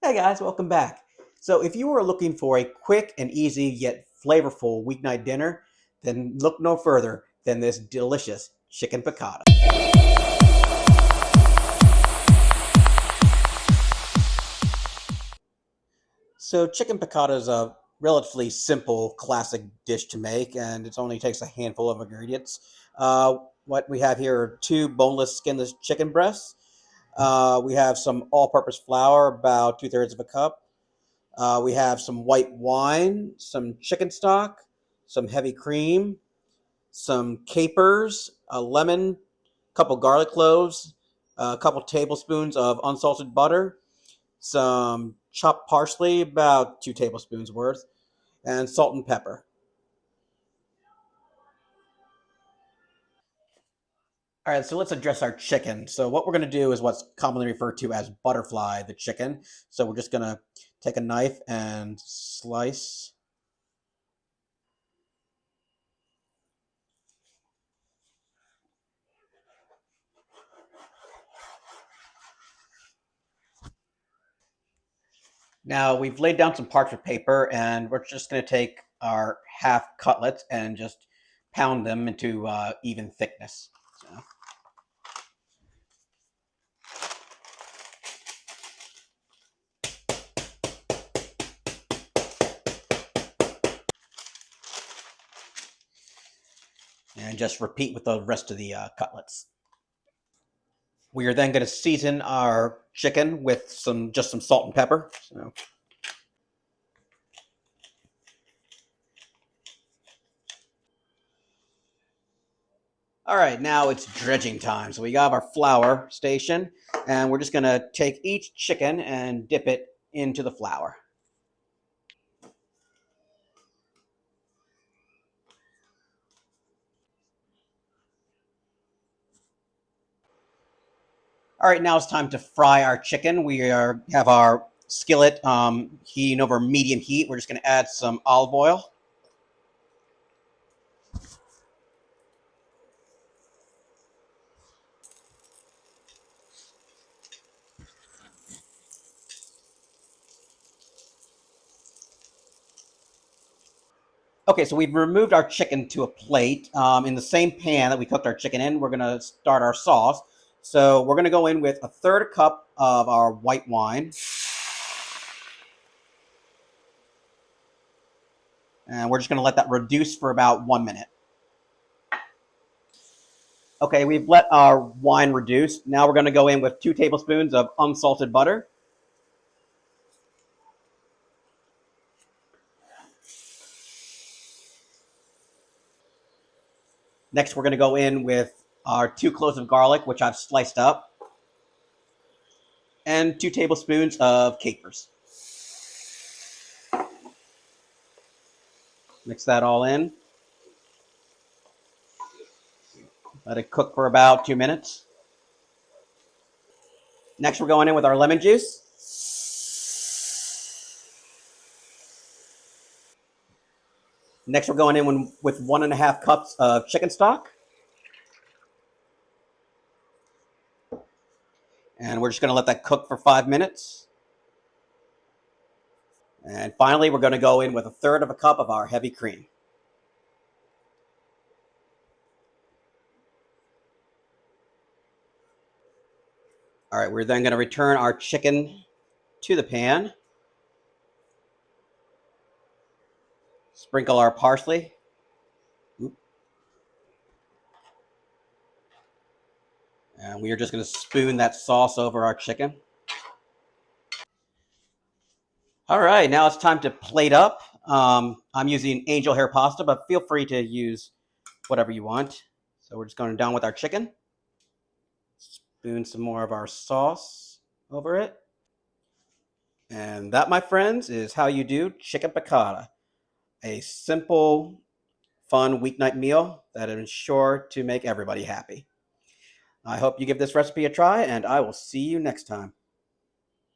Hey guys, welcome back. So if you are looking for a quick and easy yet flavorful weeknight dinner, then look no further than this delicious chicken piccata. So chicken piccata is a relatively simple classic dish to make, and it only takes a handful of ingredients. What we have here are two boneless, skinless chicken breasts. We have some all-purpose flour, about 2/3 of a cup. We have some white wine, some chicken stock, some heavy cream, some capers, a lemon, a couple garlic cloves, a couple tablespoons of unsalted butter, some chopped parsley, about 2 tablespoons worth, and salt and pepper. All right, so let's address our chicken. So what we're going to do is what's commonly referred to as butterfly the chicken. So we're just going to take a knife and slice. Now we've laid down some parchment paper, and we're just going to take our half cutlets and just pound them into even thickness. So, and just repeat with the rest of the cutlets. We are then going to season our chicken with some salt and pepper. So, all right, now it's dredging time. So we got our flour station, and we're just going to take each chicken and dip it into the flour. All right, now it's time to fry our chicken. Have our skillet heating over medium heat. We're just going to add some olive oil. Okay, so we've removed our chicken to a plate. In the same pan that we cooked our chicken in, we're going to start our sauce. So we're going to go in with a third cup of our white wine. And we're just going to let that reduce for about 1 minute. Okay, we've let our wine reduce. Now we're going to go in with 2 tablespoons of unsalted butter. Next, we're going to go in with our 2 cloves of garlic, which I've sliced up, and 2 tablespoons of capers. Mix that all in. Let it cook for about 2 minutes. Next, we're going in with our lemon juice. Next, we're going in with 1.5 cups of chicken stock. And we're just going to let that cook for 5 minutes. And finally, we're going to go in with a third of a cup of our heavy cream. All right, we're then going to return our chicken to the pan. Sprinkle our parsley. And we are just going to spoon that sauce over our chicken. All right, now it's time to plate up. I'm using angel hair pasta, but feel free to use whatever you want. So we're just going down with our chicken. Spoon some more of our sauce over it. And that, my friends, is how you do chicken piccata. A simple, fun weeknight meal that is sure to make everybody happy. I hope you give this recipe a try, and I will see you next time.